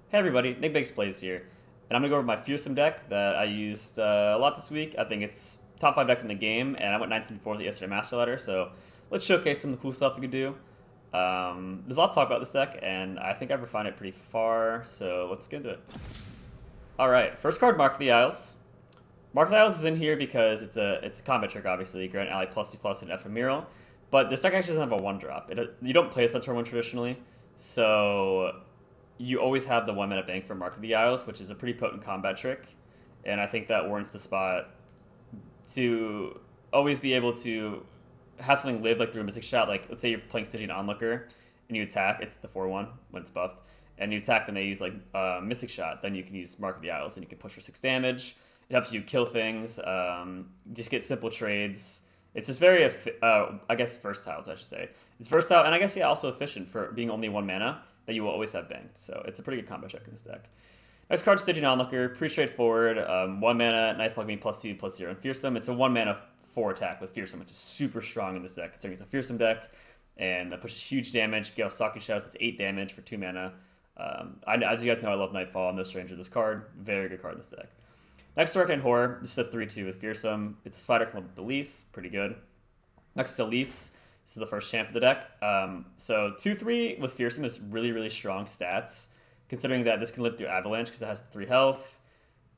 Hey everybody, NicMakesPlays here, and I'm gonna go over my Fearsome deck that I used a lot this week. I think it's top 5 deck in the game, and I went 19-4 the yesterday Master Ladder, so let's showcase some of the cool stuff we could do. There's a lot to talk about this deck, and I think I've refined it pretty far, so let's get into it. Alright, first card, Mark of the Isles. Mark of the Isles is in here because it's a combat trick, obviously, grant ally +2/+ and ephemeral, but this deck actually doesn't have a 1-drop. You don't play this on turn 1 traditionally, so you always have the 1-mana bank for Mark of the Isles, which is a pretty potent combat trick, and I think that warrants the spot to always be able to have something live like through a Mystic Shot. Like, let's say you're playing Stygian Onlooker, and you attack, it's the 4/1 when it's buffed, and you attack, then they use like Mystic Shot, then you can use Mark of the Isles, and you can push for 6 damage. It helps you kill things, just get simple trades. It's just very, I guess, versatile, I should say. It's versatile, and I guess, yeah, also efficient for being only 1 mana that you will always have banked. So it's a pretty good combat check in this deck. Next card, Stygian Onlooker. Pretty straightforward. 1 mana, Nightfall being +2/+0, and Fearsome. It's a 1 mana 4 attack with Fearsome, which is super strong in this deck, considering it's a Fearsome deck. And that pushes huge damage. If you have Stalking Shadows, it's 8 damage for 2 mana. As you guys know, I love Nightfall. I'm no stranger to this card. Very good card in this deck. Next, Arcane Horror. This is a 3/2 with Fearsome. It's a spider from Elise. Pretty good. Next to Elise. This is the first champ of the deck. So 2/3 with Fearsome is really, really strong stats, considering that this can live through Avalanche because it has 3 health.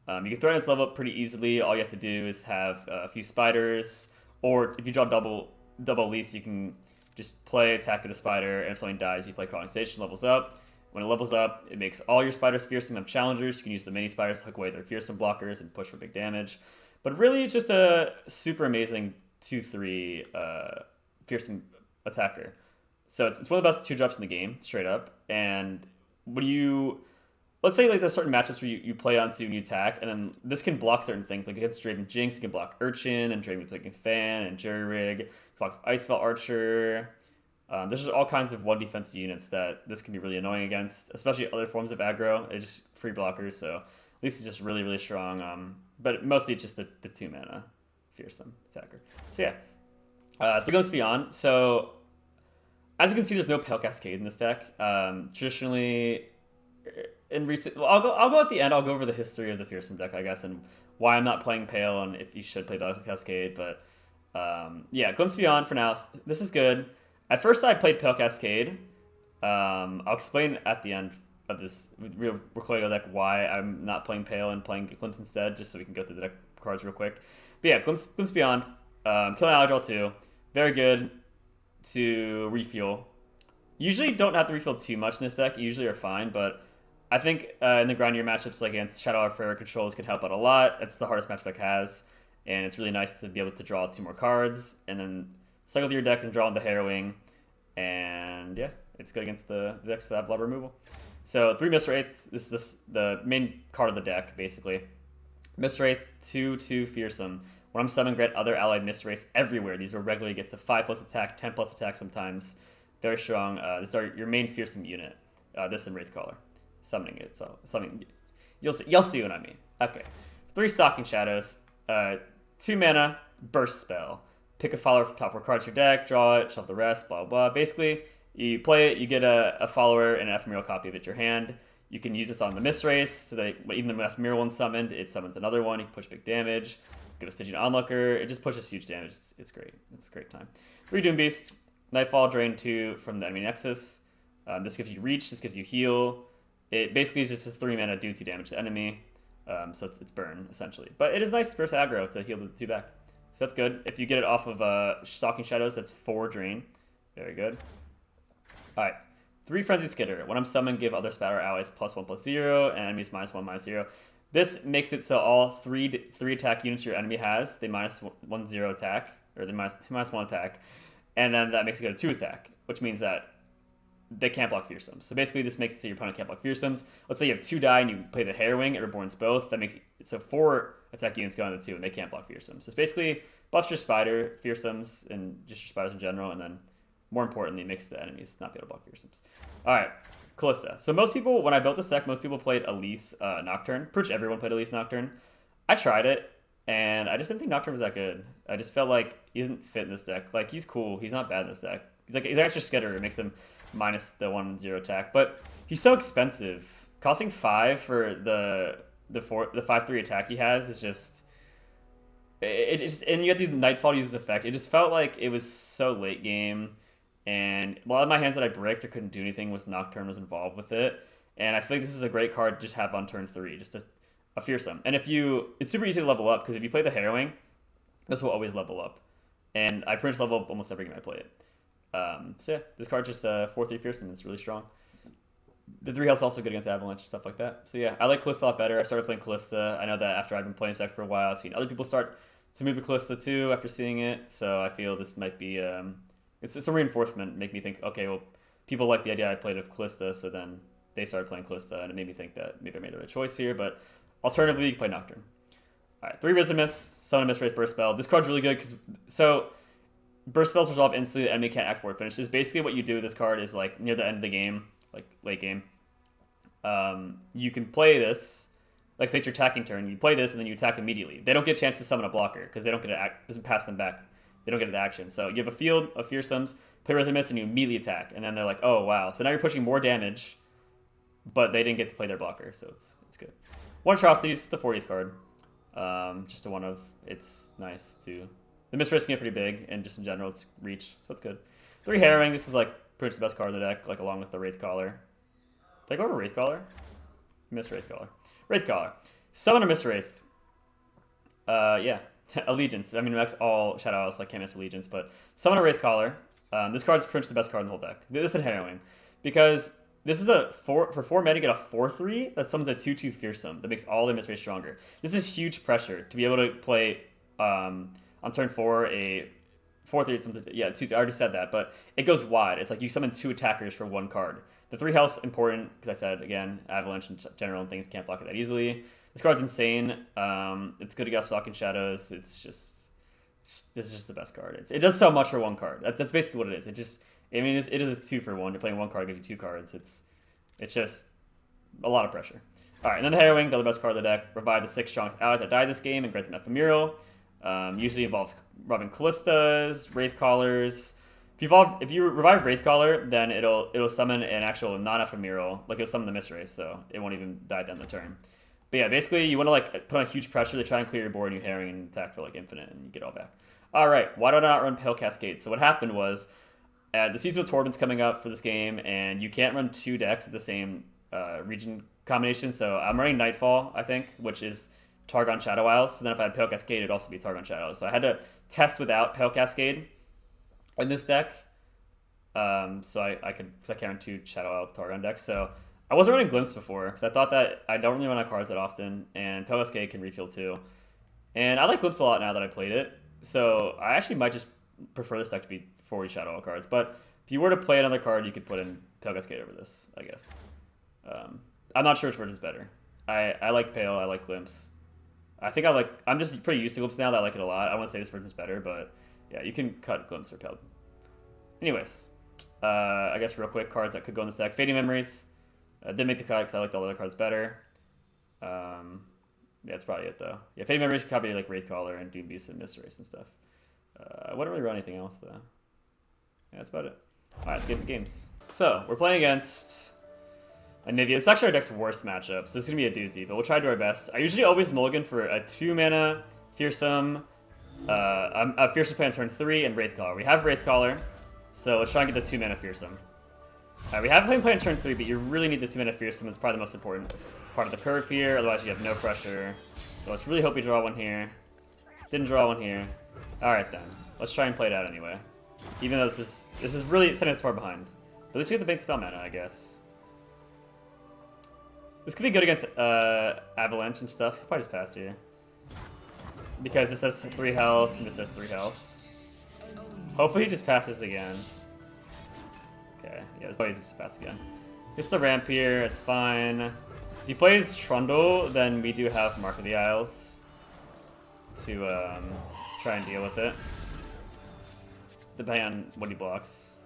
You can throw its level up pretty easily. All you have to do is have a few spiders, or if you draw double Elise, you can just play attack at a spider, and if something dies, you play Crawling Station, levels up. When it levels up, it makes all your spiders Fearsome have challengers. You can use the mini spiders to hook away their Fearsome blockers and push for big damage. But really, it's just a super amazing 2/3 Fearsome attacker. So it's one of the best 2-drops in the game, straight up. And when you, let's say like there's certain matchups where you play onto and you attack, and then this can block certain things. Like against Draven Jinx, it can block Urchin, and Draven Picking Fan, and Jerry Rig, block Icefell Archer. There's just all kinds of 1 defensive units that this can be really annoying against, especially other forms of aggro. It's just free blockers, so at least it's just really, really strong. But mostly it's just the 2 mana Fearsome attacker. So yeah. 3 Glimpse Beyond. So, as you can see, there's no Pale Cascade in this deck. Traditionally, in recent, well, I'll go at the end. I'll go over the history of the Fearsome deck, I guess, and why I'm not playing Pale, and if you should play Pale Cascade. But yeah, Glimpse Beyond for now. This is good. At first, I played Pale Cascade. I'll explain at the end of this real recording deck why I'm not playing Pale and playing Glimpse instead, just so we can go through the deck cards real quick. But yeah, Glimpse Beyond. Killing Ally Draw 2. Very good to refuel. Usually don't have to refuel too much in this deck. You usually are fine, but I think in the grindier matchups like against Shadow Warfare controls can help out a lot. It's the hardest matchup deck has, and it's really nice to be able to draw 2 more cards, and then cycle through your deck and draw on the Harrowing, and yeah, it's good against the decks that have a lot of removal. So 3 Mist Wraith. This is the main card of the deck, basically. Mist Wraith, 2/2 Fearsome. When I'm summoning, grant other allied Mist Wraiths everywhere. These will regularly get to 5+ attack, 10+ attack sometimes. Very strong. These are your main Fearsome unit. This and Wraithcaller. Summoning it. So something you'll see what I mean. Okay. 3 Stalking Shadows. 2 mana, burst spell. Pick a follower from top 4 cards of your deck, draw it, shuffle the rest, blah, blah, blah. Basically, you play it, you get a follower and an ephemeral copy of it in your hand. You can use this on the Mist Wraiths, so that even the ephemeral one's summoned, it summons another one. You can push big damage. Give a Stygian Onlooker. It just pushes huge damage. It's great. It's a great time. 3 Doom Beast. Nightfall, drain 2 from the enemy Nexus. This gives you reach. This gives you heal. It basically is just a 3 mana do 2 damage to the enemy. So it's burn, essentially. But it is nice versus aggro to heal the 2 back. So that's good. If you get it off of Stalking Shadows, that's 4 drain. Very good. Alright. 3 Frenzied Skitter. When I'm summoned, give other spatter allies +1/+0 and enemies -1/-0. This makes it so all three attack units your enemy has, they -1/-0 attack, or they -1 attack, and then that makes it go to 2 attack, which means that they can't block Fearsomes. So basically this makes it so your opponent can't block Fearsomes. Let's say you have 2 die and you play the Harrowing, it reborns both, that makes it so 4 attack units go on the 2 and they can't block Fearsomes. So it's basically buffs your spider, Fearsomes, and just your spiders in general, and then more importantly, makes the enemies not be able to block Fearsomes. Alright. Callista. So most people, when I built this deck, most people played Elise Nocturne. Pretty much everyone played Elise Nocturne. I tried it, and I just didn't think Nocturne was that good. I just felt like he doesn't fit in this deck. Like, he's cool. He's not bad in this deck. He's an extra skitter. It makes him minus the 1/0 attack. But he's so expensive Costing 5 for the 5/3 attack he has is just it just, and you have the Nightfall to use this effect. It just felt like it was so late game, and a lot of my hands that I bricked or couldn't do anything was Nocturne was involved with it. And I feel like this is a great card to just have on turn 3, just a Fearsome. And it's super easy to level up because if you play the Harrowing, this will always level up. And I pretty much level up almost every game I play it. So yeah, this card's just a 4/3 Fearsome. It's really strong. The 3 health's also good against Avalanche, stuff like that. So yeah, I like Callista a lot better. I started playing Callista. I know that after I've been playing this deck for a while, I've seen other people start to move to Callista too after seeing it. So I feel this might be it's a reinforcement. Make me think, okay, well, people like the idea I played of Callista, so then they started playing Callista, and it made me think that maybe I made the right choice here. But alternatively, you can play Nocturne. All right, 3 Wisdom Mist, Summon a Mist Wraith Burst Spell. This card's really good because Burst Spells resolve instantly. The enemy can't act for it. Finishes. Basically, what you do with this card is like near the end of the game, like late game. You can play this, like say it's your attacking turn. You play this and then you attack immediately. They don't get a chance to summon a blocker because they don't get to doesn't pass them back. They don't get into action. So you have a field of Fearsomes, play Wisdom Mist, and you immediately attack. And then they're like, oh wow. So now you're pushing more damage, but they didn't get to play their blocker, so it's good. 1 Atrocities, the 40th card. Just a one of. It's nice too. The misrisking it pretty big, and just in general, it's reach, so it's good. 3 Harrowing. This is like pretty much the best card in the deck, like along with the Wraith Caller. Did I go over Wraith Caller? Miss Wraith Caller. Wraith Caller. Summon a Miss Wraith. Yeah. Allegiance. I mean, it makes all Shadow Isles, so I can't miss Allegiance, but summon a Wraith Caller. This card's pretty much the best card in the whole deck. This is Harrowing. Because this is for 4 mana, you get a 4/3 that summons a 2/2 Fearsome that makes all the Miss Wraiths stronger. This is huge pressure to be able to play on turn 4 a 4/3. Yeah, I already said that, but it goes wide. It's like you summon 2 attackers for 1 card. The 3 health's important because I said again, Avalanche in general and things can't block it that easily. This card's insane. It's good against Stalking Shadows. This is just the best card. It does so much for 1 card. That's basically what it is. It is a 2 for 1. You're playing 1 card, gives you 2 cards. It's just a lot of pressure. All right, and then the Harrowing, the other best card of the deck. Revive the 6 strong allies that died this game and grant them Ephemeral. Usually involves rubbing Callistas, Wraith Callers. If you revive Wraith Caller, then it'll summon an actual non-ephemeral, like it'll summon the Mist Wraith, so it won't even die at the end of the turn. But yeah, basically you want to like put on huge pressure to try and clear your board, and you Harrowing and attack for like infinite, and you get all back. All right, why do I not run Pale Cascade? So what happened was, the Season of Torment's coming up for this game, and you can't run 2 decks at the same region combination. So I'm running Nightfall, I think, which is Targon Shadow Isles. So then if I had Pale Cascade, it'd also be Targon Shadow Isles. So I had to test without Pale Cascade in this deck. So I can't run 2 Shadow Isle Targon decks. So I wasn't running Glimpse before because I thought that I don't really run out cards that often, and Pale Cascade can refill too. And I like Glimpse a lot now that I played it. So I actually might just prefer this deck to be 40 Shadow Isle cards. But if you were to play another card, you could put in Pale Cascade over this, I guess. I'm not sure which version is better. I like Pale, I like Glimpse. I'm just pretty used to Glimpse now that I like it a lot. I want to say this version is better, but yeah, you can cut Glimpse or Pale. Anyways, I guess real quick, cards that could go in this deck. Fading Memories. Didn't make the cut because I liked all the other cards better. Yeah, that's probably it though. Yeah, Fading Memories could probably like Wraith Caller and Doom Beast and Mist Race and stuff. I wouldn't really run anything else though. Yeah, that's about it. Alright, let's get the games. So, we're playing against Anivia. It's actually our deck's worst matchup, so it's going to be a doozy, but we'll try to do our best. I usually always mulligan for a 2-mana Fearsome. A Fearsome play on turn 3 and Wraith Caller. We have Wraith Caller, so let's try and get the 2-mana Fearsome. We have something play on turn 3, but you really need the 2-mana Fearsome. It's probably the most important part of the curve here, otherwise you have no pressure. So let's really hope we draw one here. Didn't draw one here. Alright then, let's try and play it out anyway. Even though this is really setting us far behind. But at least we get the big spell mana, I guess. This could be good against Avalanche and stuff. Probably just pass here. Because this has 3 health, and this has 3 health. Hopefully he just passes again. Okay, yeah, it's probably just pass again. Gets the ramp here, it's fine. If he plays Trundle, then we do have Mark of the Isles to try and deal with it. Depending on what he blocks.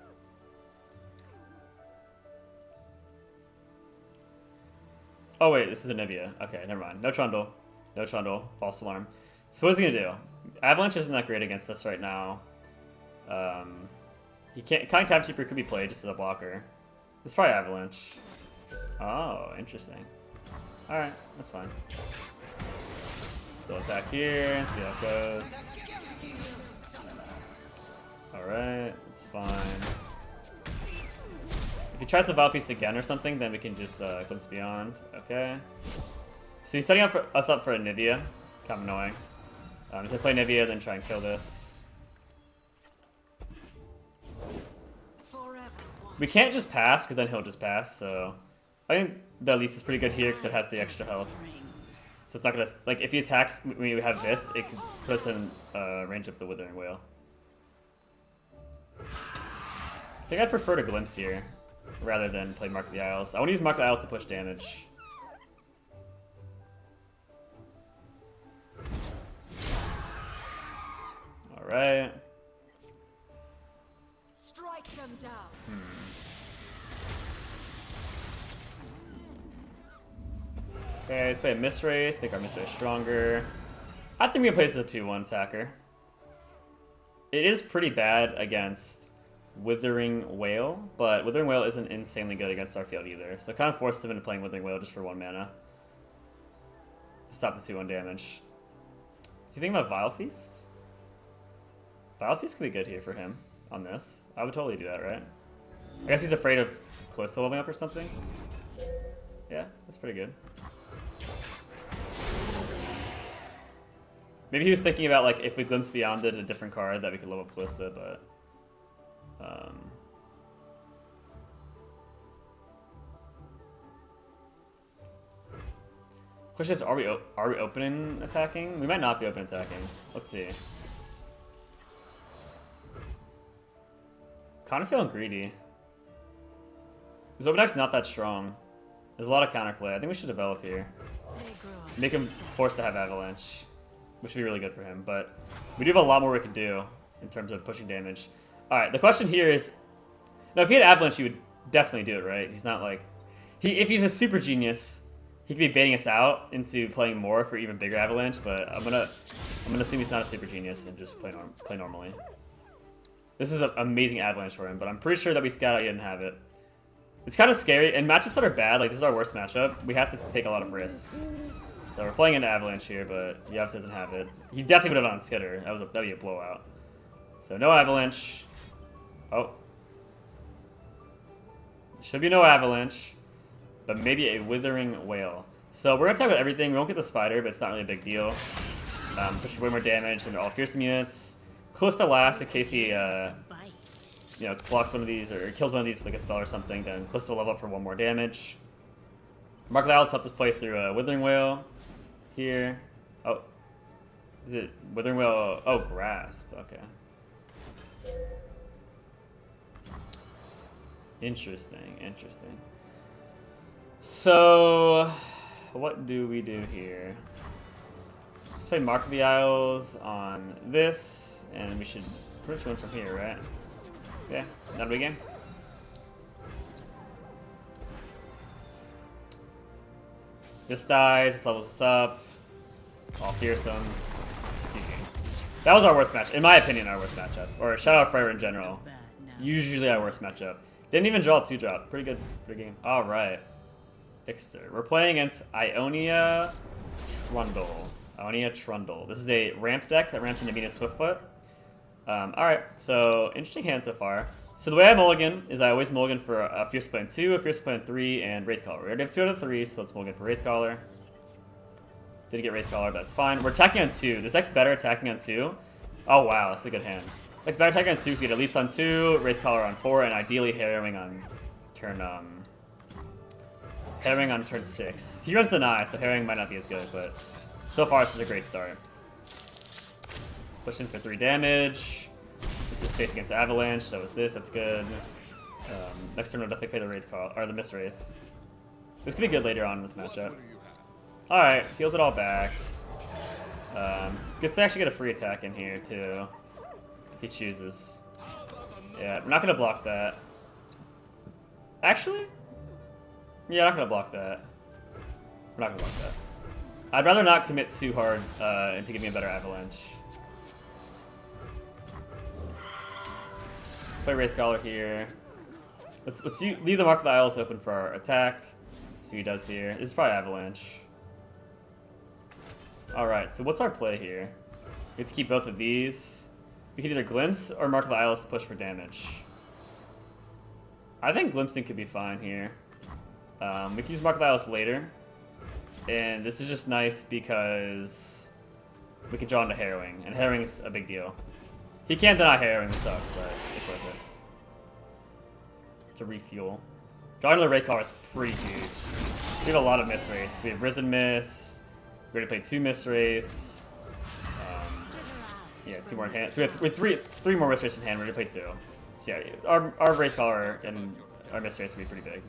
Oh wait, this is Anivia. Okay, never mind. No Trundle. No Trundle. False alarm. So what is he gonna do? Avalanche isn't that great against us right now. He can't. Kind Timekeeper could be played just as a blocker. It's probably Avalanche. Oh, interesting. Alright, that's fine. So attack here, and see how it goes. Alright, it's fine. If he tries to Vile Feast again or something, then we can just glimpse beyond. Okay. So he's setting us up for Anivia. Kind of annoying. He's gonna play Anivia, then try and kill this. We can't just pass, because then he'll just pass, so... I think the Elise is pretty good here, because it has the extra health. So it's not gonna... Like, if he attacks when we have this, it can put us in range of the Withering Wail. I think I'd prefer to Glimpse here, rather than play Mark of the Isles. I want to use Mark of the Isles to push damage. Alright. Strike them down. Okay, let's play a Miss Race, make our Miss Race stronger. I think we can play this as a 2-1 attacker. It is pretty bad against Withering Wail, but Withering Wail isn't insanely good against our field either. So it kind of forced him into playing Withering Wail just for 1 mana. To stop the 2-1 damage. Do you think about Vile Feast? Vile Feast could be good here for him on this. I would totally do that, right? I guess he's afraid of close to leveling up or something. Yeah, that's pretty good. Maybe he was thinking about, like, if we glimpse beyond it, a different card that we could level up Callista, but... Question is, are we open attacking? We might not be open attacking. Let's see. Kind of feeling greedy. His open deck's not that strong. There's a lot of counterplay. I think we should develop here. Make him forced to have Avalanche, which would be really good for him. But we do have a lot more we can do in terms of pushing damage. All right, the question here is, now if he had Avalanche, he would definitely do it, right? He's not like, if he's a super genius, he could be baiting us out into playing more for even bigger Avalanche. But I'm gonna assume he's not a super genius and just play normally. This is an amazing Avalanche for him, but I'm pretty sure that we scout out he didn't have it. It's kind of scary, and matchups that are bad, like this is our worst matchup, we have to take a lot of risks. So we're playing into Avalanche here, but he obviously doesn't have it. He definitely would have on Skitter. That'd be a blowout. So no Avalanche. Oh. Should be no Avalanche, but maybe a Withering Wail. So we're gonna attack with everything. We won't get the Spider, but it's not really a big deal. Push way more damage than all Fearsome units. Close to last in case he, you know, blocks one of these or kills one of these with like a spell or something. Then close to level up for 1 more damage. Mark of the Isles helps us play through Withering Wail here. Oh, is it Withering Wail? Oh, Grasp. Okay. Interesting. Interesting. So, what do we do here? Let's play Mark of the Isles on this, and we should pretty much win from here, right? Yeah, not a big game. This dies, this levels us up. All Fearsomes. That was our worst match, in my opinion, our worst matchup. Or shout out Freyr in general. Usually our worst matchup. Didn't even draw a 2-drop. Pretty good for the game. Alright. Ixter. We're playing against Ionia Trundle. Ionia Trundle. This is a ramp deck that ramps into Navina Swiftfoot. Alright, so interesting hand so far. So the way I mulligan is I always mulligan for a Fearsome Plan 2, a Fearsome Plan 3, and Wraithcaller. We already have 2 out of 3, so let's mulligan for Wraithcaller. Didn't get Wraithcaller, but that's fine. We're attacking on 2. This deck's better attacking on 2. Oh wow, that's a good hand. Deck's better attacking on 2, so we get Elise on 2, Wraithcaller on 4, and ideally Harrowing on turn Harrowing on turn 6. He runs Deny, so Harrowing might not be as good, but so far this is a great start. Pushing for 3 damage. This is safe against Avalanche, so is this, that's good. Next turn we'll definitely play the Wraithcaller, or the Miss Wraith. This could be good later on in this matchup. Alright, heals it all back. Gets to actually get a free attack in here too, if he chooses. Yeah, we're not gonna block that. Actually? Yeah, not gonna block that. We're not gonna block that. I'd rather not commit too hard into giving a better Avalanche. Play Wraithcaller here. Let's leave the Mark of the Isles open for our attack. See what he does here. This is probably Avalanche. Alright, so what's our play here? We have to keep both of these. We can either Glimpse or Mark of the Isles to push for damage. I think Glimpsing could be fine here. We can use Mark of the Isles later. And this is just nice because we can draw into Harrowing. And Harrowing's a big deal. He can't deny Harrowing, which sucks, but it's worth it. To refuel. Drawing to the Raycaller is pretty huge. We have a lot of Miss Race. We have Risen Miss. We already played 2 Miss Race. Yeah, 2 more in hand. So we have three more Miss Race in hand. We already played 2. So yeah, our Raycaller and our Miss Race will be pretty big.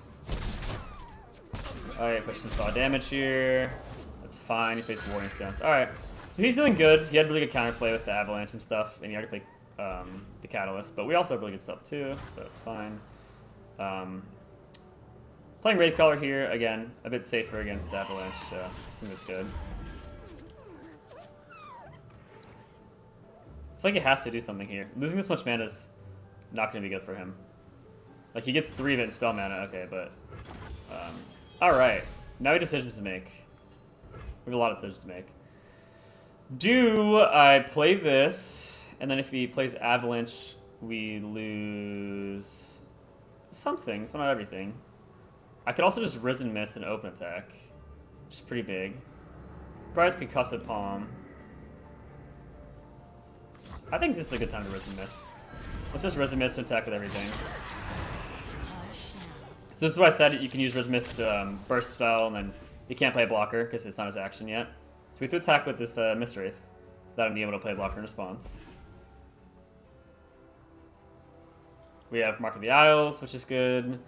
Alright, push some thaw damage here. That's fine. He plays Warning Stones. Alright, so he's doing good. He had really good counterplay with the Avalanche and stuff, and he already played the Catalyst. But we also have really good stuff too, so it's fine. Playing Wraithcaller here, again, a bit safer against Avalanche, so I think that's good. I feel like he has to do something here. Losing this much mana is not going to be good for him. Like, he gets 3 of it in spell mana, okay, but... Alright, now we have decisions to make. We have a lot of decisions to make. Do I play this, and then if he plays Avalanche, we lose... some things, but not everything. I could also just Risen Miss and open attack, which is pretty big. Briar's Concussive Palm. I think this is a good time to Risen Miss. Let's just Risen Miss and attack with everything. So this is why I said you can use Risen Miss to burst spell, and then you can't play a blocker because it's not his action yet. So we have to attack with this Miss Wraith without him being able to play a blocker in response. We have Mark of the Isles, which is good.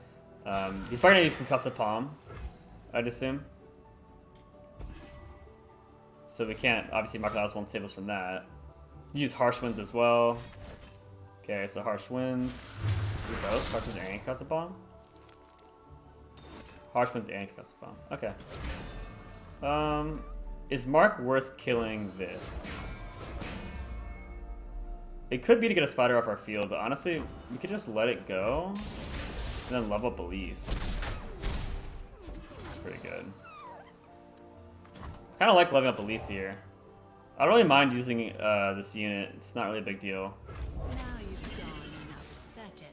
He's probably going to use Concussive Palm, I'd assume. So we can't, obviously Mark of the Isles won't save us from that. Use Harsh Winds as well. Okay, so Harsh Winds. Do both? Harsh Winds and Concussive Palm? Harsh Winds and Concussive Palm. Okay. Is Mark worth killing this? It could be to get a spider off our field, but honestly, we could just let it go and then level up Elise. It's pretty good. I kind of like leveling up Elise here. I don't really mind using this unit. It's not really a big deal.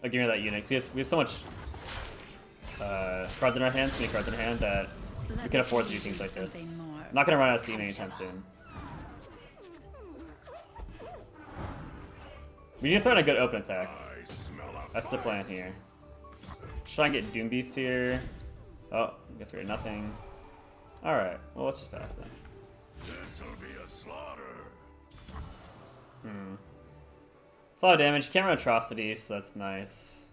Like, give me that unit. We have so much cards in our hand, so many cards in our hand that we can afford to do things like this. I'm not going to run out of steam anytime soon. We need to throw in a good open attack. That's the plan here. Try and get Doom Beast here. Oh, I guess we got nothing. Alright, well, let's just pass then. This'll be a slaughter. It's a lot of damage. You can't run Atrocity, so that's nice.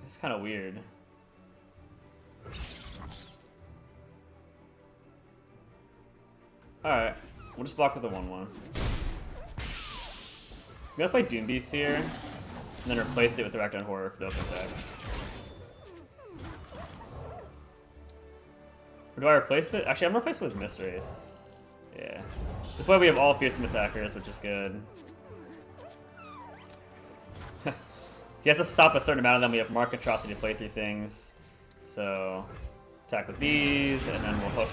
It's kind of weird. Alright, we'll just block with the 1/1. We gotta play Doom Beast here, and then replace it with the Rackdown Horror for the open attack. Or do I replace it? Actually, I'm gonna replace it with Miss Race. Yeah. This way we have all Fearsome attackers, which is good. He has to stop a certain amount of them. We have Mark Atrocity to play through things. So, attack with these, and then we'll hook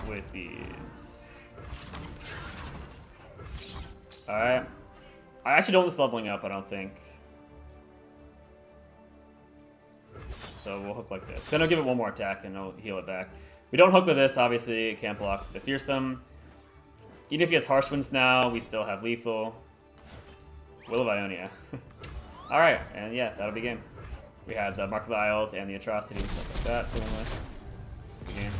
with these. Alright. I actually don't want this leveling up, I don't think. So we'll hook like this. Then I'll give it 1 more attack and I'll heal it back. We don't hook with this, obviously. It can't block the Fearsome. Even if he has Harsh Winds now, we still have Lethal. Will of Ionia. Alright, and yeah, that'll be game. We had the Mark of the Isles and the Atrocity and stuff like that. Dealing with. Good game.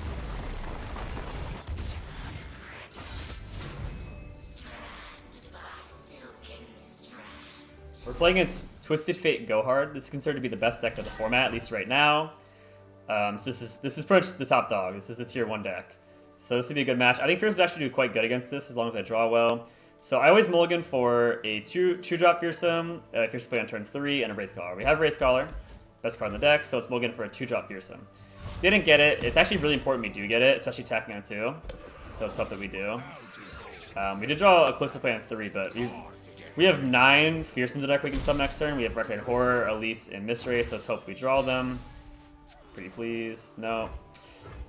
We're playing against Twisted Fate Go Hard. This is considered to be the best deck of the format, at least right now. So this is pretty much the top dog. This is the tier 1 deck. So this would be a good match. I think Fearsome would actually do quite good against this as long as I draw well. So I always mulligan for a 2-drop Fearsome, Fearsome play on turn 3, and a Wraithcaller. We have Wraithcaller, best card in the deck, so it's mulligan for a 2-drop Fearsome. Didn't get it. It's actually really important we do get it, especially attacking on 2. So let's hope that we do. We did draw a close to play on 3, but we We have 9 Fearsomes in the deck we can sub next turn. We have Requiem Horror, Elise, and Mystery, so let's hope we draw them. Pretty please. No.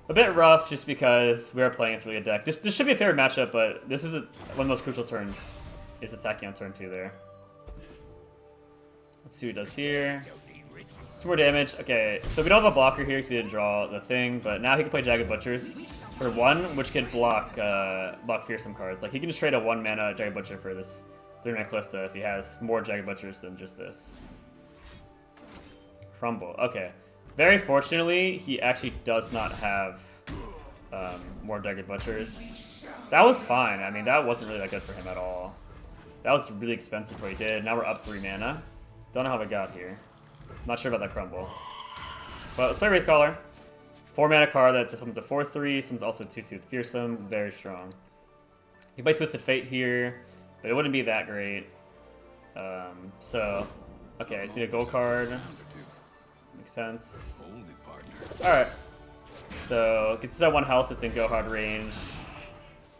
A bit rough just because we are playing against a really good deck. This should be a favorite matchup, but this is one of the most crucial turns. Is attacking on turn 2 there. Let's see what it does here. 2 more damage. Okay, so we don't have a blocker here because we didn't draw the thing, but now he can play Jagged Butchers for 1, which could block Fearsome cards. Like he can just trade a 1 mana Jagged Butcher for this 3-mana Callista if he has more Jagged Butchers than just this. Crumble. Okay. Very fortunately, he actually does not have more Jagged Butchers. That was fine. I mean, that wasn't really that good for him at all. That was really expensive for what he did. Now we're up 3 mana. Don't know how we got here. Not sure about that Crumble. But let's play Wraithcaller. 4 mana card that summons a 4/3. Summons also 2/2 with Fearsome. Very strong. You can play Twisted Fate here, but it wouldn't be that great. Okay, I see a gold card. Makes sense. Alright. So, gets that 1 health, so it's in go hard range.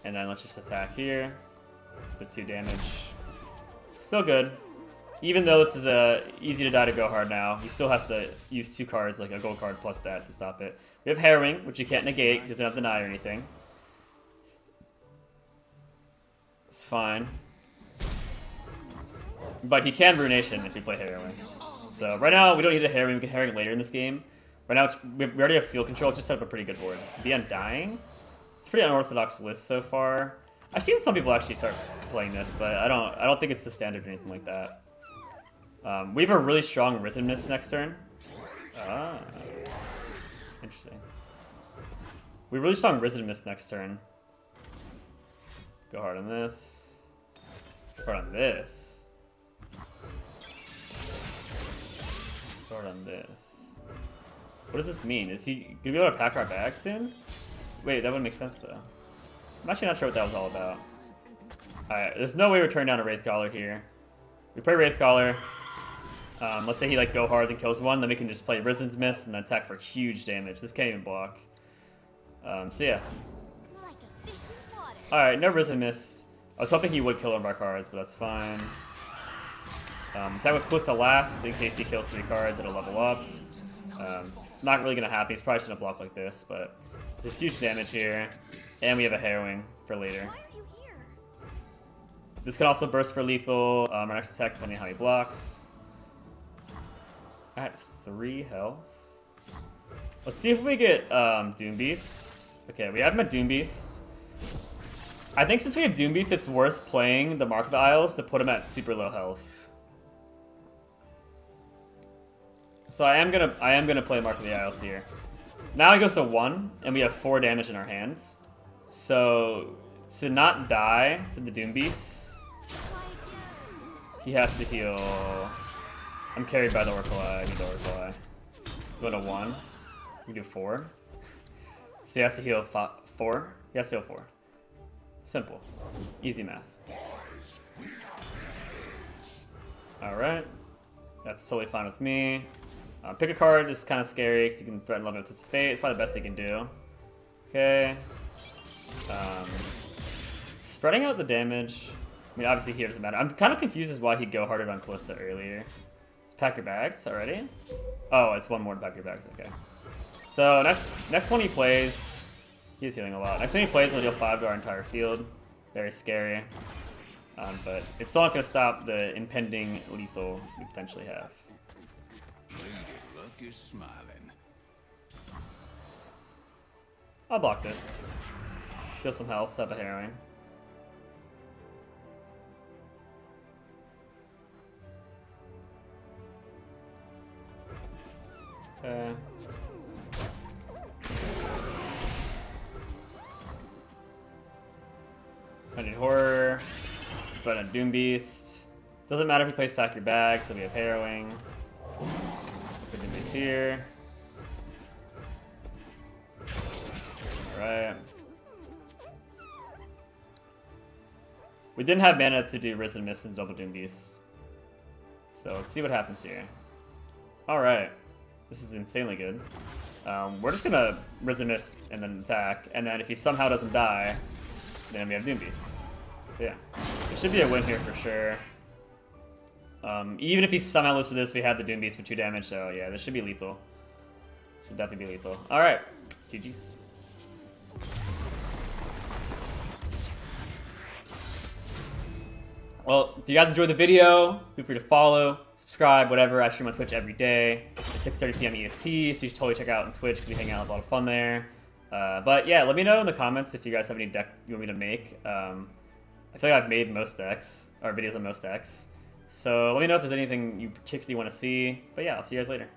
And then let's just attack here. The 2 damage. Still good. Even though this is easy to die to go hard now, he still has to use 2 cards, like a gold card plus that to stop it. We have Harrowing, which you can't negate because it doesn't have deny or anything. It's fine. But he can Ruination if we play Harrowing. So right now, we don't need a Harrowing. We can Harrowing later in this game. Right now, we already have Field Control. Just set up a pretty good board. The Undying. It's a pretty unorthodox list so far. I've seen some people actually start playing this, but I don't think it's the standard or anything like that. We have a really strong Risen Mist next turn. Interesting. We have really strong Risen Mist next turn. Go hard on this. Go hard on this. Go hard on this. What does this mean? Is he gonna be able to pack our bag soon? Wait, that wouldn't make sense though. I'm actually not sure what that was all about. Alright, there's no way we're turning down a Wraithcaller here. We play Wraithcaller. Let's say he like go hard and kills 1, then we can just play Risen's Mist and then attack for huge damage. This can't even block. So yeah. Alright, no Risen Mist. I was hoping he would kill one of our cards, but that's fine. Attack with Callista last in case he kills 3 cards, it'll level up. Not really gonna happen. He's probably just gonna block like this, but there's huge damage here, and we have a Harrowing for later. This can also burst for lethal. Our next attack, depending on how he blocks. At 3 health. Let's see if we get Doom Beast. Okay, we have him at Doom Beast. I think since we have Doom Beast, it's worth playing the Mark of the Isles to put him at super low health. So I am gonna play Mark of the Isles here. Now he goes to 1, and we have 4 damage in our hands. So to not die to the Doom Beast, he has to heal. I'm carried by the Oracle Eye. I need the Oracle Eye. Go to 1. We do 4. So he has to heal 4. He has to heal 4. Simple. Easy math. Alright. That's totally fine with me. Pick a card is kind of scary because you can threaten level with Twisted Fate. It's probably the best he can do. Okay. Spreading out the damage. I mean, obviously here doesn't matter. I'm kind of confused as why he'd go harder on Callista earlier. Let's pack your bags already. Oh, it's 1 more to pack your bags. Okay. So next one he plays, he's healing a lot. Next one he plays will deal 5 to our entire field. Very scary. But it's still not going to stop the impending lethal we potentially have. Is smiling. I'll block this. Heal some health, set up a Harrowing. Okay. I need Horror. But a Doom Beast. Doesn't matter if he plays Pack Your Bag, so we have Harrowing. Put Doom Beast here. Alright. We didn't have mana to do Risen Mist and double Doom Beast. So let's see what happens here. Alright. This is insanely good. We're just gonna Risen Mist and then attack, and then if he somehow doesn't die, then we have Doom Beast. So yeah. It should be a win here for sure. Even if he somehow lives for this, we have the Doom Beast for 2 damage, so yeah, this should be lethal. Should definitely be lethal. Alright, GG's. Well, if you guys enjoyed the video, feel free to follow, subscribe, whatever. I stream on Twitch every day at 6:30 p.m. EST, so you should totally check out on Twitch because we hang out, a lot of fun there. But yeah, let me know in the comments if you guys have any deck you want me to make. I feel like I've made most decks, or videos on most decks. So let me know if there's anything you particularly want to see. But yeah, I'll see you guys later.